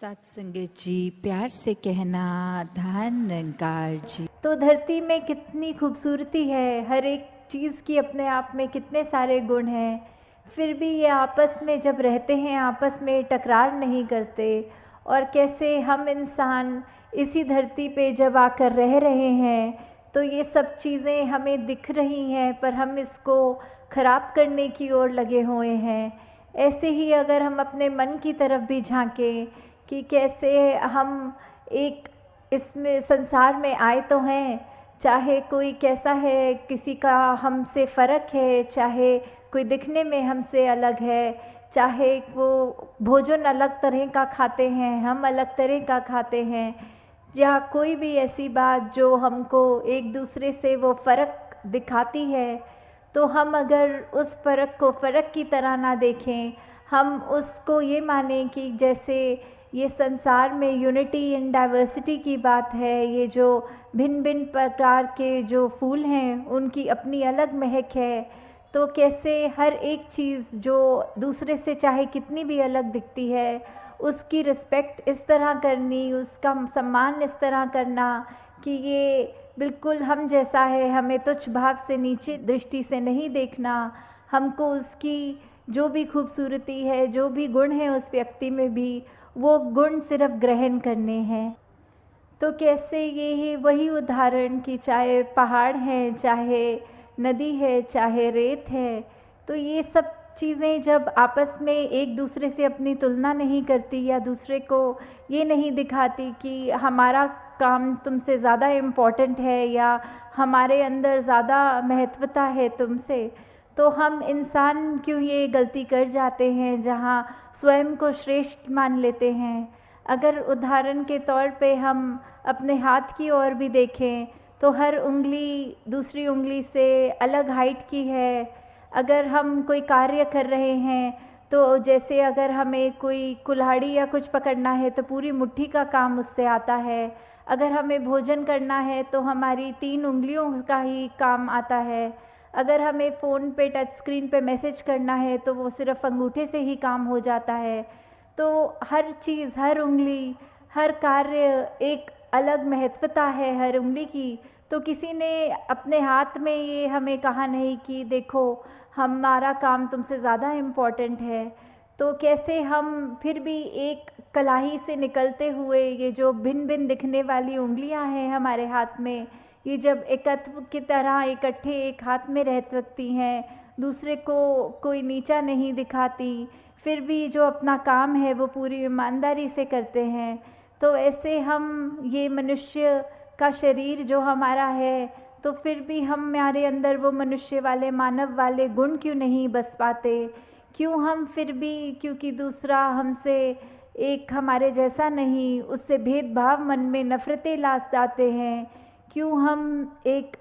सत्संगत जी, प्यार से कहना धन निरंकार जी। तो धरती में कितनी खूबसूरती है, हर एक चीज़ की अपने आप में कितने सारे गुण हैं, फिर भी ये आपस में जब रहते हैं आपस में टकरार नहीं करते। और कैसे हम इंसान इसी धरती पे जब आकर रह रहे हैं तो ये सब चीज़ें हमें दिख रही हैं, पर हम इसको ख़राब करने की ओर लगे हुए हैं। ऐसे ही अगर हम अपने मन की तरफ भी झांकें कि कैसे हम एक इसमें संसार में आए तो हैं, चाहे कोई कैसा है, किसी का हमसे फ़र्क है, चाहे कोई दिखने में हमसे अलग है, चाहे वो भोजन अलग तरह का खाते हैं, हम अलग तरह का खाते हैं, या कोई भी ऐसी बात जो हमको एक दूसरे से वो फ़र्क दिखाती है, तो हम अगर उस फ़र्क को फ़र्क की तरह ना देखें, हम उसको ये मानें कि जैसे ये संसार में यूनिटी इन डाइवर्सिटी की बात है, ये जो भिन्न भिन्न प्रकार के जो फूल हैं उनकी अपनी अलग महक है, तो कैसे हर एक चीज़ जो दूसरे से चाहे कितनी भी अलग दिखती है उसकी रिस्पेक्ट इस तरह करनी, उसका सम्मान इस तरह करना कि ये बिल्कुल हम जैसा है, हमें तुच्छ भाव से नीचे दृष्टि से नहीं देखना, हमको उसकी जो भी खूबसूरती है, जो भी गुण है उस व्यक्ति में भी, वो गुण सिर्फ ग्रहण करने हैं। तो कैसे ये है वही उदाहरण कि चाहे पहाड़ है, चाहे नदी है, चाहे रेत है, तो ये सब चीज़ें जब आपस में एक दूसरे से अपनी तुलना नहीं करती या दूसरे को ये नहीं दिखाती कि हमारा काम तुमसे ज़्यादा इम्पोर्टेंट है या हमारे अंदर ज़्यादा महत्वता है तुमसे, तो हम इंसान क्यों ये गलती कर जाते हैं जहाँ स्वयं को श्रेष्ठ मान लेते हैं। अगर उदाहरण के तौर पे हम अपने हाथ की ओर भी देखें तो हर उंगली दूसरी उंगली से अलग हाइट की है। अगर हम कोई कार्य कर रहे हैं तो जैसे अगर हमें कोई कुल्हाड़ी या कुछ पकड़ना है तो पूरी मुट्ठी का काम उससे आता है। अगर हमें भोजन करना है तो हमारी 3 उंगलियों का ही काम आता है। अगर हमें फ़ोन पे टच स्क्रीन पे मैसेज करना है तो वो सिर्फ अंगूठे से ही काम हो जाता है। तो हर चीज़, हर उंगली, हर कार्य एक अलग महत्वता है हर उंगली की। तो किसी ने अपने हाथ में ये हमें कहा नहीं कि देखो हमारा काम तुमसे ज़्यादा इम्पोर्टेंट है। तो कैसे हम फिर भी एक कलाई से निकलते हुए ये जो भिन्न भिन्न दिखने वाली उंगलियां हैं हमारे हाथ में, ये जब एकत्व की तरह इकट्ठे एक हाथ में रह सकती हैं, दूसरे को कोई नीचा नहीं दिखाती, फिर भी जो अपना काम है वो पूरी ईमानदारी से करते हैं, तो ऐसे हम ये मनुष्य का शरीर जो हमारा है, तो फिर भी हमारे अंदर वो मनुष्य वाले मानव वाले गुण क्यों नहीं बस पाते? क्यों हम फिर भी, क्योंकि दूसरा हमसे एक हमारे जैसा नहीं, उससे भेदभाव मन में नफ़रतें ला डालते हैं? क्यों हम एक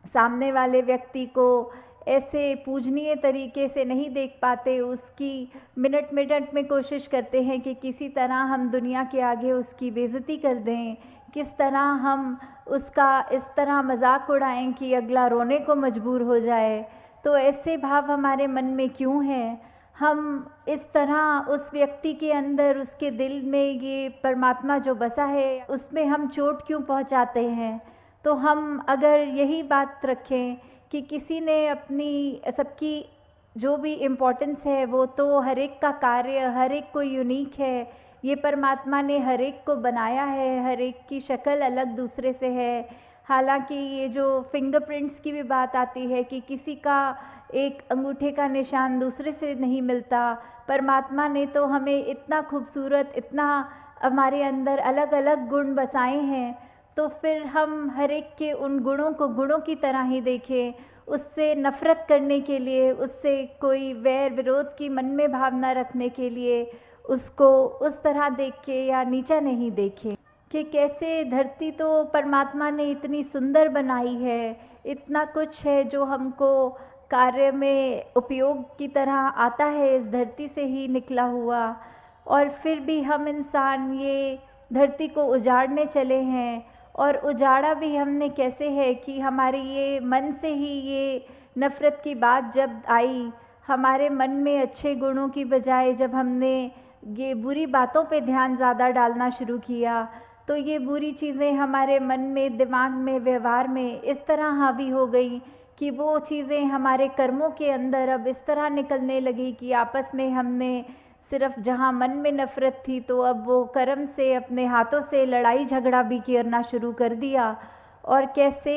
सामने वाले व्यक्ति को ऐसे पूजनीय तरीके से नहीं देख पाते, उसकी मिनट मिनट में कोशिश करते हैं कि किसी तरह हम दुनिया के आगे उसकी बेइज्जती कर दें, किस तरह हम उसका इस तरह मजाक उड़ाएं कि अगला रोने को मजबूर हो जाए। तो ऐसे भाव हमारे मन में क्यों हैं? हम इस तरह उस व्यक्ति के अंदर, उसके दिल में ये परमात्मा जो बसा है उसमें हम चोट क्यों पहुंचाते हैं? तो हम अगर यही बात रखें कि किसी ने अपनी सबकी जो भी इम्पोर्टेंस है वो तो हर एक का कार्य, हर एक को यूनिक है, ये परमात्मा ने हर एक को बनाया है, हर एक की शक्ल अलग दूसरे से है। हालांकि ये जो फिंगरप्रिंट्स की भी बात आती है कि किसी का एक अंगूठे का निशान दूसरे से नहीं मिलता, परमात्मा ने तो हमें इतना खूबसूरत, इतना हमारे अंदर अलग अलग गुण बसाए हैं, तो फिर हम हर एक के उन गुणों को गुणों की तरह ही देखें, उससे नफ़रत करने के लिए, उससे कोई वैर विरोध की मन में भावना रखने के लिए उसको उस तरह देख के या नीचा नहीं देखें। कि कैसे धरती तो परमात्मा ने इतनी सुंदर बनाई है, इतना कुछ है जो हमको कार्य में उपयोग की तरह आता है, इस धरती से ही निकला हुआ, और फिर भी हम इंसान ये धरती को उजाड़ने चले हैं। और उजाड़ा भी हमने कैसे है कि हमारे ये मन से ही ये नफ़रत की बात जब आई, हमारे मन में अच्छे गुणों की बजाय जब हमने ये बुरी बातों पे ध्यान ज़्यादा डालना शुरू किया, तो ये बुरी चीज़ें हमारे मन में, दिमाग में, व्यवहार में इस तरह हावी हो गई कि वो चीज़ें हमारे कर्मों के अंदर अब इस तरह निकलने लगी कि आपस में हमने सिर्फ जहाँ मन में नफ़रत थी तो अब वो कर्म से, अपने हाथों से लड़ाई झगड़ा भी करना शुरू कर दिया। और कैसे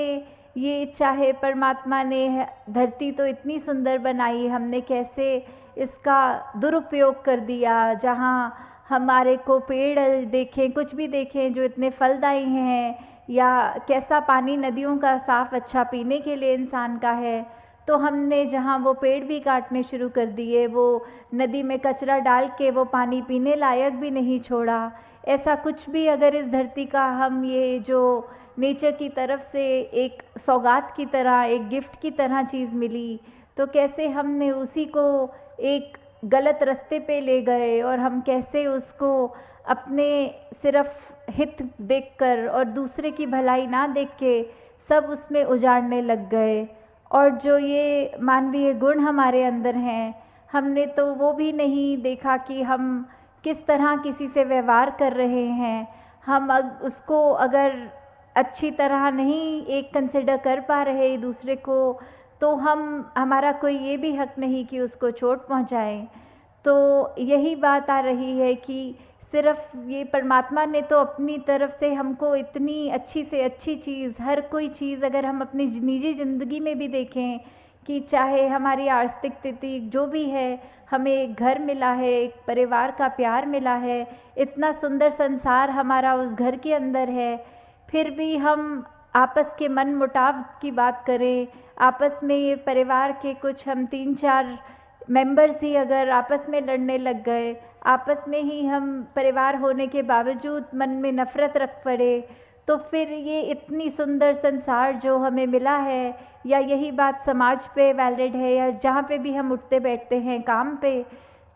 ये, चाहे परमात्मा ने धरती तो इतनी सुंदर बनाई, हमने कैसे इसका दुरुपयोग कर दिया। जहाँ हमारे को पेड़ देखें, कुछ भी देखें जो इतने फलदायी हैं, या कैसा पानी नदियों का साफ़ अच्छा पीने के लिए इंसान का है, तो हमने जहाँ वो पेड़ भी काटने शुरू कर दिए, वो नदी में कचरा डाल के वो पानी पीने लायक भी नहीं छोड़ा। ऐसा कुछ भी अगर इस धरती का हम, ये जो नेचर की तरफ से एक सौगात की तरह, एक गिफ्ट की तरह चीज़ मिली, तो कैसे हमने उसी को एक गलत रास्ते पे ले गए और हम कैसे उसको अपने सिर्फ हित देखकर और दूसरे की भलाई ना देख के सब उसमें उजाड़ने लग गए। और जो ये मानवीय गुण हमारे अंदर हैं, हमने तो वो भी नहीं देखा कि हम किस तरह किसी से व्यवहार कर रहे हैं। हम उसको अगर अच्छी तरह नहीं एक कंसिडर कर पा रहे दूसरे को, तो हमारा कोई ये भी हक नहीं कि उसको चोट पहुंचाएं। तो यही बात आ रही है कि सिर्फ ये परमात्मा ने तो अपनी तरफ से हमको इतनी अच्छी से अच्छी चीज़, हर कोई चीज़ अगर हम अपनी निजी ज़िंदगी में भी देखें कि चाहे हमारी आर्थिक स्थिति जो भी है, हमें एक घर मिला है, एक परिवार का प्यार मिला है, इतना सुंदर संसार हमारा उस घर के अंदर है, फिर भी हम आपस के मन मुटाव की बात करें, आपस में ये परिवार के कुछ हम 3-4 मेंबर्स ही अगर आपस में लड़ने लग गए, आपस में ही हम परिवार होने के बावजूद मन में नफ़रत रख पड़े, तो फिर ये इतनी सुंदर संसार जो हमें मिला है, या यही बात समाज पे वैलिड है, या जहाँ पे भी हम उठते बैठते हैं काम पे,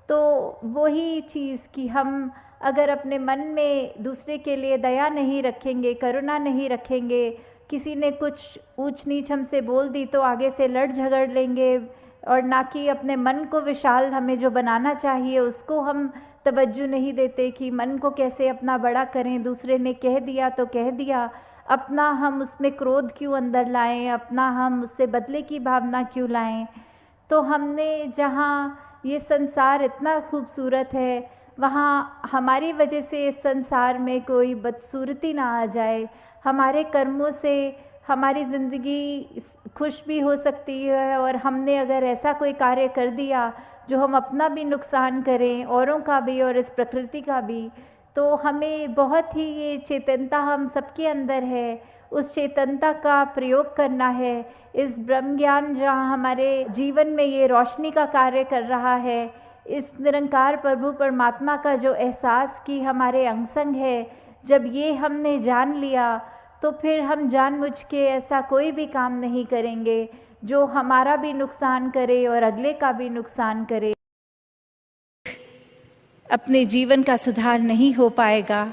तो वही चीज़ कि हम अगर अपने मन में दूसरे के लिए दया नहीं रखेंगे, करुणा नहीं रखेंगे, किसी ने कुछ ऊंच नीच हमसे बोल दी तो आगे से लड़ झगड़ लेंगे, और ना कि अपने मन को विशाल हमें जो बनाना चाहिए उसको हम तवज्जो नहीं देते कि मन को कैसे अपना बड़ा करें। दूसरे ने कह दिया तो कह दिया, अपना हम उसमें क्रोध क्यों अंदर लाएं, अपना हम उससे बदले की भावना क्यों लाएं। तो हमने जहाँ ये संसार इतना खूबसूरत है, वहाँ हमारी वजह से इस संसार में कोई बदसूरती ना आ जाए। हमारे कर्मों से हमारी ज़िंदगी खुश भी हो सकती है, और हमने अगर ऐसा कोई कार्य कर दिया जो हम अपना भी नुकसान करें, औरों का भी और इस प्रकृति का भी, तो हमें बहुत ही ये चेतनता हम सबके अंदर है, उस चेतनता का प्रयोग करना है। इस ब्रह्म ज्ञान जहाँ हमारे जीवन में ये रोशनी का कार्य कर रहा है, इस निरंकार प्रभु परमात्मा का जो एहसास कि हमारे अंग संग है, जब ये हमने जान लिया तो फिर हम जानबूझ के ऐसा कोई भी काम नहीं करेंगे जो हमारा भी नुकसान करे और अगले का भी नुकसान करे। अपने जीवन का सुधार नहीं हो पाएगा।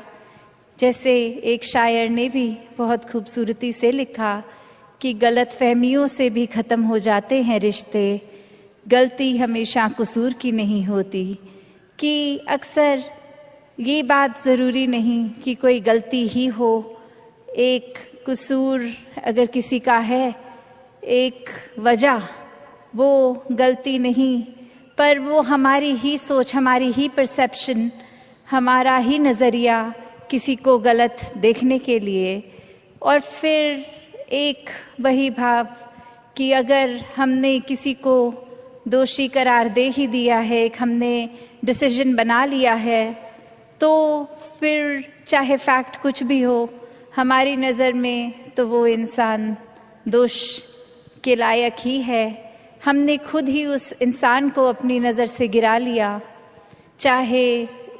जैसे एक शायर ने भी बहुत खूबसूरती से लिखा कि गलत फहमियों से भी ख़त्म हो जाते हैं रिश्ते, गलती हमेशा कसूर की नहीं होती। कि अक्सर ये बात ज़रूरी नहीं कि कोई गलती ही हो, एक कसूर अगर किसी का है, एक वजह, वो गलती नहीं, पर वो हमारी ही सोच, हमारी ही परसेप्शन, हमारा ही नज़रिया किसी को गलत देखने के लिए। और फिर एक वही भाव कि अगर हमने किसी को दोषी करार दे ही दिया है, एक हमने डिसीजन बना लिया है, तो फिर चाहे फैक्ट कुछ भी हो हमारी नज़र में, तो वो इंसान दोष के लायक ही है। हमने खुद ही उस इंसान को अपनी नज़र से गिरा लिया, चाहे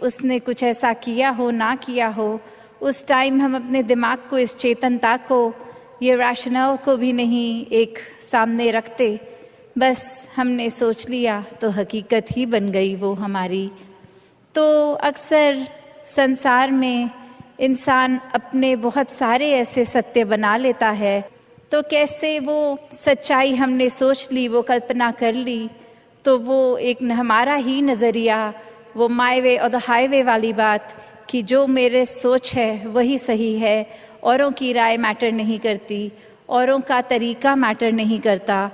उसने कुछ ऐसा किया हो ना किया हो। उस टाइम हम अपने दिमाग को, इस चेतनता को, ये रैशनल को भी नहीं एक सामने रखते, बस हमने सोच लिया तो हकीकत ही बन गई वो हमारी। तो अक्सर संसार में इंसान अपने बहुत सारे ऐसे सत्य बना लेता है, तो कैसे वो सच्चाई हमने सोच ली, वो कल्पना कर ली, तो वो एक हमारा ही नज़रिया वो माय वे और द हाईवे वाली बात कि जो मेरे सोच है वही सही है, औरों की राय मैटर नहीं करती, औरों का तरीका मैटर नहीं करता।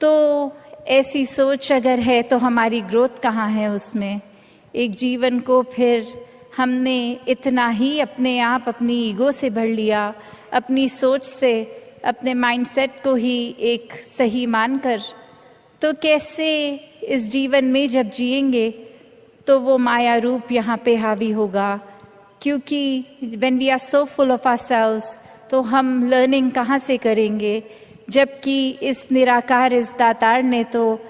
तो ऐसी सोच अगर है तो हमारी ग्रोथ कहाँ है उसमें? एक जीवन को फिर हमने इतना ही अपने आप अपनी ईगो से भर लिया, अपनी सोच से, अपने माइंडसेट को ही एक सही मानकर। तो कैसे इस जीवन में जब जिएंगे तो वो माया रूप यहाँ पे हावी होगा? क्योंकि when we are so full of ourselves तो हम लर्निंग कहाँ से करेंगे? जबकि इस निराकार, इस दातार ने तो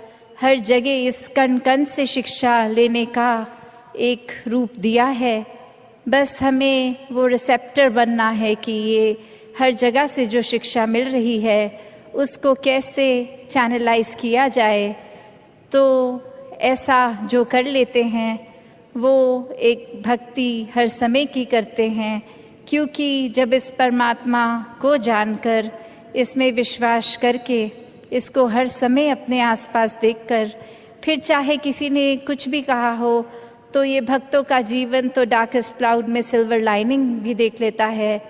हर जगह इस कण कण से शिक्षा लेने का एक रूप दिया है। बस हमें वो रिसेप्टर बनना है कि ये हर जगह से जो शिक्षा मिल रही है उसको कैसे चैनलाइज किया जाए। तो ऐसा जो कर लेते हैं वो एक भक्ति हर समय की करते हैं, क्योंकि जब इस परमात्मा को जानकर, इसमें विश्वास करके, इसको हर समय अपने आसपास देखकर, फिर चाहे किसी ने कुछ भी कहा हो तो ये भक्तों का जीवन तो डार्केस्ट क्लाउड में सिल्वर लाइनिंग भी देख लेता है।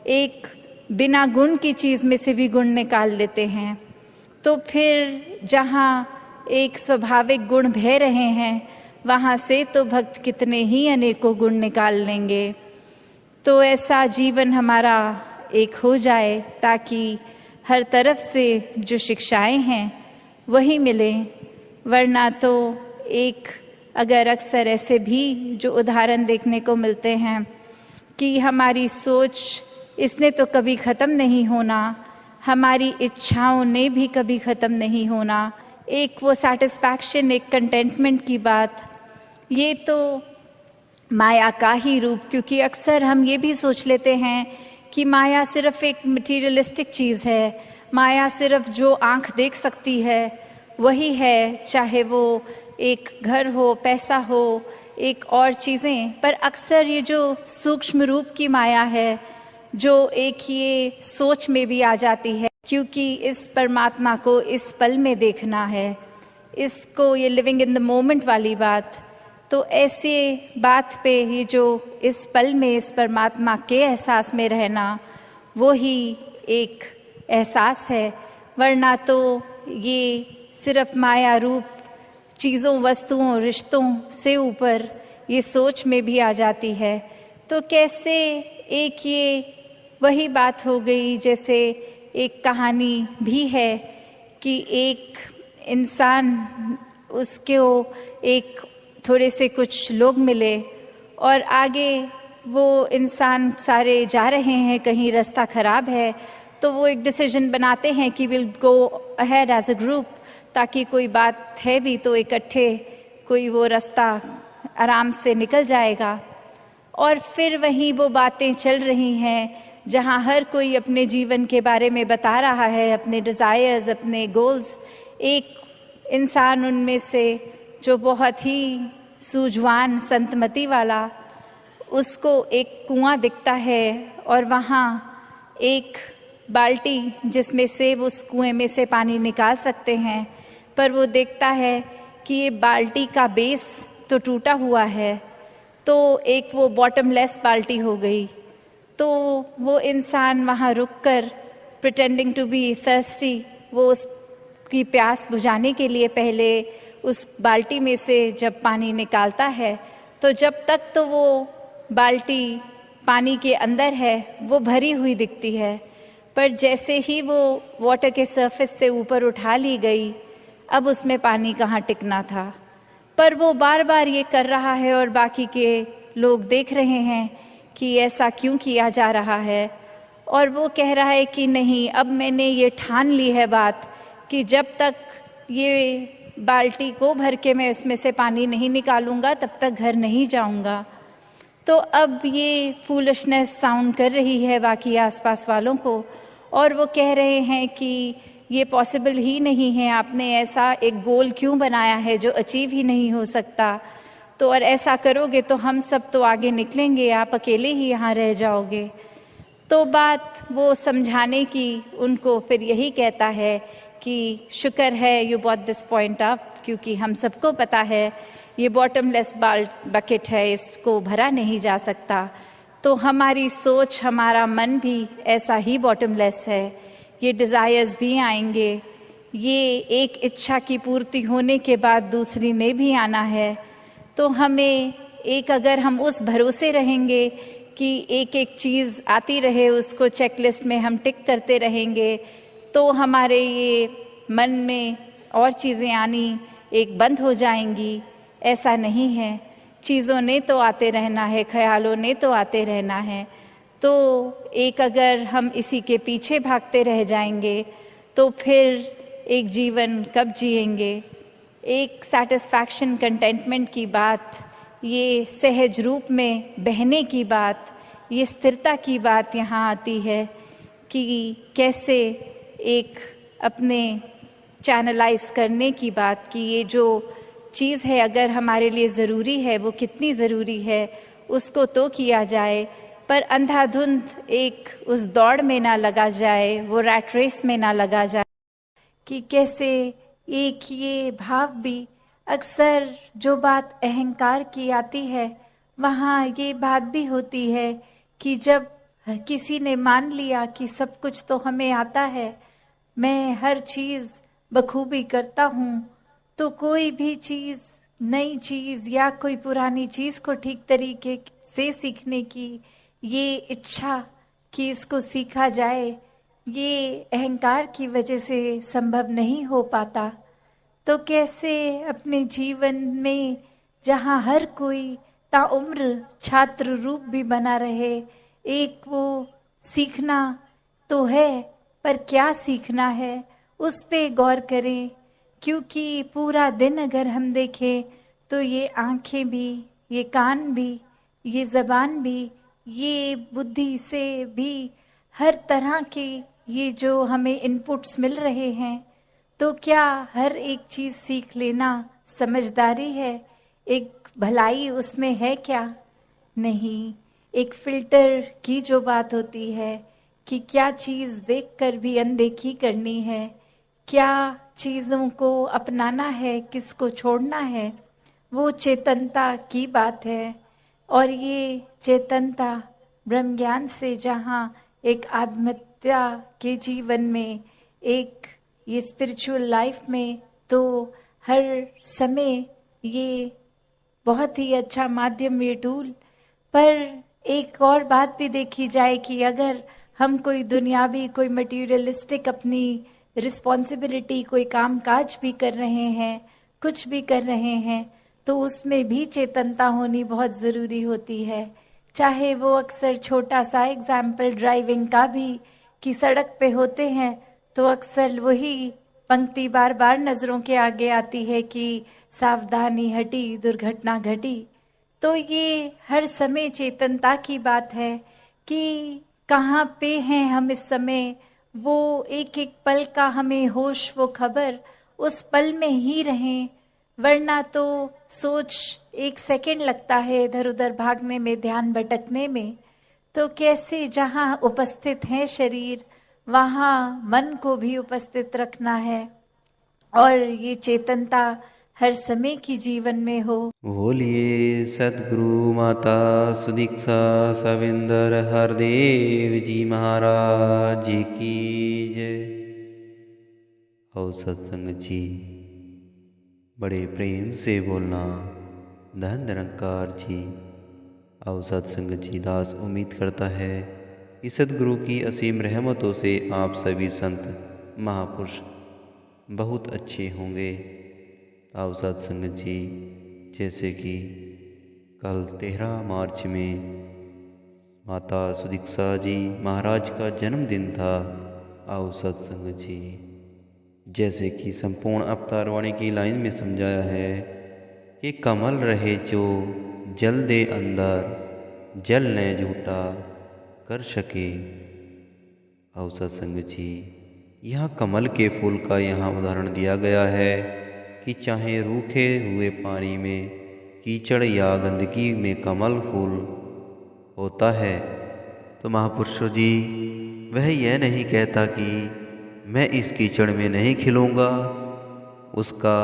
एक बिना गुण की चीज़ में से भी गुण निकाल लेते हैं। तो फिर जहाँ एक स्वाभाविक गुण बह रहे हैं वहाँ से तो भक्त कितने ही अनेकों गुण निकाल लेंगे। तो ऐसा जीवन हमारा एक हो जाए ताकि हर तरफ से जो शिक्षाएं हैं वही मिलें। वरना तो एक अगर अक्सर ऐसे भी जो उदाहरण देखने को मिलते हैं कि हमारी सोच इसने तो कभी ख़त्म नहीं होना, हमारी इच्छाओं ने भी कभी ख़त्म नहीं होना, एक वो सैटिस्फैक्शन, एक कंटेंटमेंट की बात, ये तो माया का ही रूप। क्योंकि अक्सर हम ये भी सोच लेते हैं कि माया सिर्फ एक मटीरियलिस्टिक चीज़ है, माया सिर्फ जो आँख देख सकती है वही है, चाहे वो एक घर हो, पैसा हो, एक और चीज़ें। पर अक्सर ये जो सूक्ष्म रूप की माया है जो एक ये सोच में भी आ जाती है, क्योंकि इस परमात्मा को इस पल में देखना है, इसको ये लिविंग इन द मोमेंट वाली बात। तो ऐसे बात पे ये जो इस पल में इस परमात्मा के एहसास में रहना वो ही एक एहसास है। वरना तो ये सिर्फ माया रूप चीज़ों, वस्तुओं, रिश्तों से ऊपर ये सोच में भी आ जाती है। तो कैसे एक ये वही बात हो गई, जैसे एक कहानी भी है कि एक इंसान, उसको एक थोड़े से कुछ लोग मिले और आगे वो इंसान सारे जा रहे हैं, कहीं रास्ता ख़राब है, तो वो एक डिसीजन बनाते हैं कि will go ahead as a group, ताकि कोई बात है भी तो इकट्ठे कोई वो रास्ता आराम से निकल जाएगा। और फिर वहीं वो बातें चल रही हैं जहाँ हर कोई अपने जीवन के बारे में बता रहा है, अपने डिज़ायर्स, अपने गोल्स। एक इंसान उनमें से जो बहुत ही सूझवान, संतमति वाला, उसको एक कुआं दिखता है और वहाँ एक बाल्टी जिसमें से वो उस कुएं में से पानी निकाल सकते हैं। पर वो देखता है कि ये बाल्टी का बेस तो टूटा हुआ है, तो एक वो बॉटमलेस बाल्टी हो गई। तो वो इंसान वहाँ रुककर प्रिटेंडिंग टू बी थर्स्टी, वो उसकी प्यास बुझाने के लिए पहले उस बाल्टी में से जब पानी निकालता है, तो जब तक तो वो बाल्टी पानी के अंदर है वो भरी हुई दिखती है। पर जैसे ही वो वाटर के सरफेस से ऊपर उठा ली गई, अब उसमें पानी कहाँ टिकना था। पर वो बार बार ये कर रहा है और बाकी के लोग देख रहे हैं कि ऐसा क्यों किया जा रहा है। और वो कह रहा है कि नहीं, अब मैंने ये ठान ली है बात कि जब तक ये बाल्टी को भर के मैं इसमें से पानी नहीं निकालूंगा तब तक घर नहीं जाऊंगा। तो अब ये फूलिशनेस साउंड कर रही है बाकी आसपास वालों को, और वो कह रहे हैं कि ये पॉसिबल ही नहीं है, आपने ऐसा एक गोल क्यों बनाया है जो अचीव ही नहीं हो सकता। तो और ऐसा करोगे तो हम सब तो आगे निकलेंगे, आप अकेले ही यहाँ रह जाओगे। तो बात वो समझाने की उनको फिर यही कहता है कि शुक्र है you bought this point up, क्योंकि हम सबको पता है ये बॉटमलेस बकेट है, इसको भरा नहीं जा सकता। तो हमारी सोच, हमारा मन भी ऐसा ही बॉटमलेस है। ये डिज़ायर्स भी आएंगे, ये एक इच्छा की पूर्ति होने के बाद दूसरी ने भी आना है। तो हमें अगर हम उस भरोसे रहेंगे कि एक एक चीज़ आती रहे, उसको चेकलिस्ट में हम टिक करते रहेंगे, तो हमारे ये मन में और चीज़ें आनी एक बंद हो जाएंगी। ऐसा नहीं है, चीज़ों ने तो आते रहना है, ख्यालों ने तो आते रहना है। तो अगर हम इसी के पीछे भागते रह जाएंगे तो फिर एक जीवन कब जिएंगे। एक सैटिस्फैक्शन, कंटेंटमेंट की बात, ये सहज रूप में बहने की बात, ये स्थिरता की बात यहाँ आती है कि कैसे एक अपने चैनलाइज करने की बात, कि ये जो चीज़ है अगर हमारे लिए ज़रूरी है, वो कितनी ज़रूरी है, उसको तो किया जाए, पर अंधाधुंध एक उस दौड़ में ना लगा जाए, वो रैट रेस में ना लगा जाए। कि कैसे एक ये भाव भी, अक्सर जो बात अहंकार की आती है, वहाँ ये बात भी होती है कि जब किसी ने मान लिया कि सब कुछ तो हमें आता है, मैं हर चीज़ बखूबी करता हूँ, तो कोई भी चीज़, नई चीज़ या कोई पुरानी चीज़ को ठीक तरीके से सीखने की ये इच्छा कि इसको सीखा जाए, ये अहंकार की वजह से संभव नहीं हो पाता। तो कैसे अपने जीवन में जहाँ हर कोई ताउम्र छात्र रूप भी बना रहे, एक वो सीखना तो है, पर क्या सीखना है उस पे गौर करें। क्योंकि पूरा दिन अगर हम देखें तो ये आँखें भी, ये कान भी, ये ज़बान भी, ये बुद्धि से भी हर तरह के ये जो हमें इनपुट्स मिल रहे हैं, तो क्या हर एक चीज़ सीख लेना समझदारी है? एक भलाई उसमें है क्या? नहीं। एक फ़िल्टर की जो बात होती है कि क्या चीज़ देखकर भी अनदेखी करनी है, क्या चीज़ों को अपनाना है, किसको छोड़ना है, वो चेतनता की बात है। और ये चेतनता ब्रह्म ज्ञान से जहाँ एक आत्महत्या के जीवन में, एक ये स्पिरिचुअल लाइफ में, तो हर समय ये बहुत ही अच्छा माध्यम, ये टूल। पर एक और बात भी देखी जाए कि अगर हम कोई दुनियावी, कोई मटीरियलिस्टिक अपनी रिस्पॉन्सिबिलिटी, कोई काम काज भी कर रहे हैं, कुछ भी कर रहे हैं, तो उसमें भी चेतनता होनी बहुत ज़रूरी होती है। चाहे वो अक्सर छोटा सा एग्जाम्पल ड्राइविंग का भी, कि सड़क पे होते हैं तो अक्सर वही पंक्ति बार बार नज़रों के आगे आती है कि सावधानी हटी, दुर्घटना घटी। तो ये हर समय चेतनता की बात है कि कहाँ पे हैं हम इस समय, वो एक एक पल का हमें होश, वो खबर, उस पल में ही रहें। वरना तो सोच एक सेकंड लगता है इधर उधर भागने में, ध्यान भटकने में। तो कैसे जहाँ उपस्थित है शरीर, वहाँ मन को भी उपस्थित रखना है, और ये चेतनता हर समय की जीवन में हो। बोलिए सद्गुरु माता सुदीक्षा सविंदर हरदेव जी महाराज जी की जय। और सत्संग जी, बड़े प्रेम से बोलना धन निरंकार जी। और सत्संग जी, दास उम्मीद करता है कि सद्गुरु की असीम रहमतों से आप सभी संत महापुरुष बहुत अच्छे होंगे। और सत्संग जी, जैसे कि कल 13 मार्च में माता सुदीक्षा जी महाराज का जन्मदिन था। और सत्संग जी, जैसे कि संपूर्ण अवतार वाणी की लाइन में समझाया है कि कमल रहे जो जल दे अंदर, जल ने झूठा कर सके। और सत्संग जी, यहाँ कमल के फूल का यहाँ उदाहरण दिया गया है कि चाहे रूखे हुए पानी में कीचड़ या गंदगी में कमल फूल होता है, तो महापुरुषों जी वह यह नहीं कहता कि मैं इस कीचड़ में नहीं खिलूँगा, उसका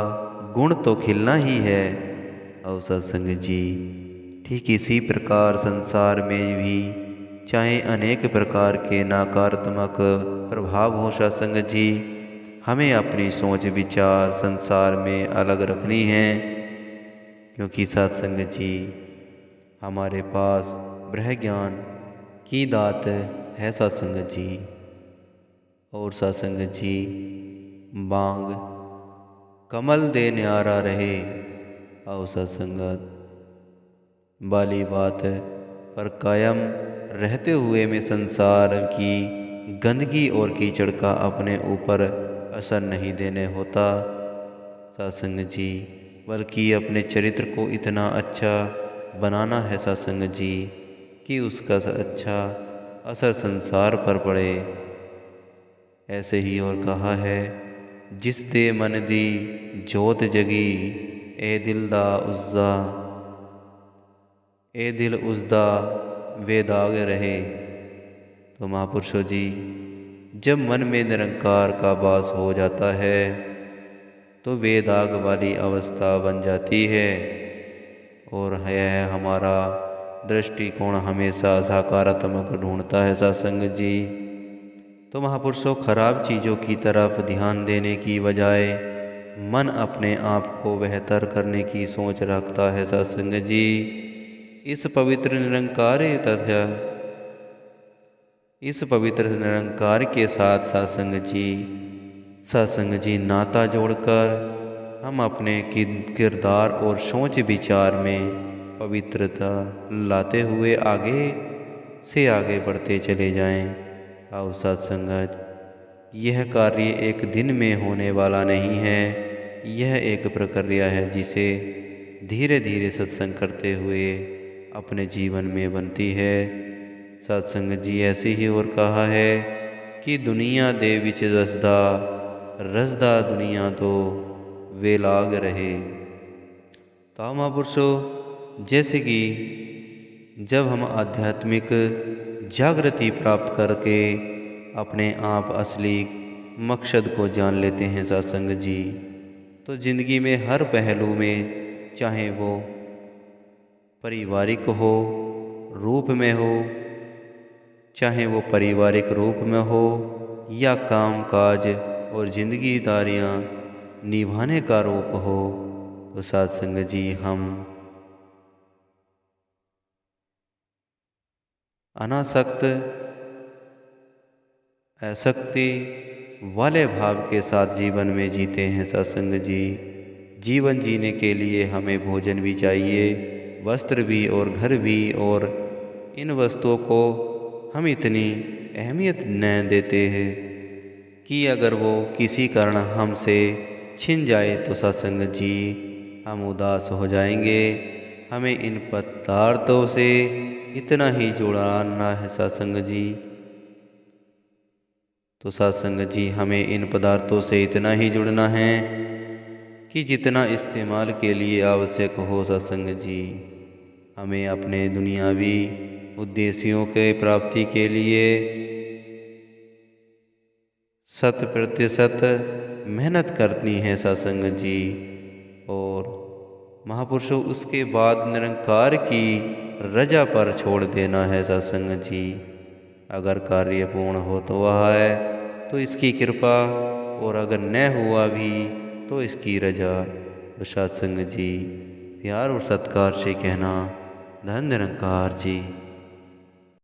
गुण तो खिलना ही है, और सत्संग जी ठीक इसी प्रकार संसार में भी चाहे अनेक प्रकार के नकारात्मक प्रभाव हो सत्संग जी, हमें अपनी सोच विचार संसार में अलग रखनी है, क्योंकि सत्संग जी हमारे पास ब्रह्म ज्ञान की दात है सत्संग जी। और सत्संग जी बांग कमल दे न्यारा रहे, और सत्संगत वाली बात पर कायम रहते हुए में संसार की गंदगी और कीचड़ का अपने ऊपर असर नहीं देने होता सत्संग जी, बल्कि अपने चरित्र को इतना अच्छा बनाना है सत्संग जी कि उसका अच्छा असर संसार पर पड़े। ऐसे ही और कहा है, जिस दे मन दी जोत जगी, ए दिल दा उज्जा, ए दिल उजदा वे दाग रहे। तो महापुरुषों जी जब मन में निरंकार का वास हो जाता है तो वे दाग वाली अवस्था बन जाती है, और यह हमारा दृष्टिकोण हमेशा सकारात्मक ढूंढता है सत्संग जी। तो महापुरुषों खराब चीज़ों की तरफ ध्यान देने की बजाय मन अपने आप को बेहतर करने की सोच रखता है सत्संग जी। इस पवित्र निरंकार के साथ सत्संग जी नाता जोड़कर हम अपने किरदार और सोच विचार में पवित्रता लाते हुए आगे से आगे बढ़ते चले जाएं। और सत्संगत यह कार्य एक दिन में होने वाला नहीं है, यह एक प्रक्रिया है जिसे धीरे धीरे सत्संग करते हुए अपने जीवन में बनती है। सत्संग जी ऐसे ही और कहा है कि दुनिया दे विच रसदा दुनिया तो वे लाग रहे। तो महापुरुषों जैसे कि जब हम आध्यात्मिक जागृति प्राप्त करके अपने आप असली मकसद को जान लेते हैं सत्संग जी, तो जिंदगी में हर पहलू में, चाहे वो पारिवारिक हो रूप में हो, चाहे वो पारिवारिक रूप में हो या काम काज और जिंदगीदारियाँ निभाने का रूप हो, तो सत्संग जी हम अनासक्त आसक्ति वाले भाव के साथ जीवन में जीते हैं सत्संग जी। जीवन जीने के लिए हमें भोजन भी चाहिए, वस्त्र भी और घर भी, और इन वस्तुओं को हम इतनी अहमियत न देते हैं कि अगर वो किसी कारण हमसे छिन जाए तो सत्संग जी हम उदास हो जाएंगे। हमें इन पदार्थों से इतना ही जुड़ना है सत्संग जी। तो सत्संग जी हमें इन पदार्थों से इतना ही जुड़ना है कि जितना इस्तेमाल के लिए आवश्यक हो सत्संग जी। हमें अपने दुनियावी उद्देश्यों के प्राप्ति के लिए 100% मेहनत करनी है सत्संग जी। और महापुरुषों उसके बाद निरंकार की रजा पर छोड़ देना है सत्संग जी। अगर कार्य पूर्ण हो तो वह है तो इसकी कृपा, और अगर न हुआ भी तो इसकी रजा। तो सत्संग जी प्यार और सत्कार से कहना, धन निरंकार जी।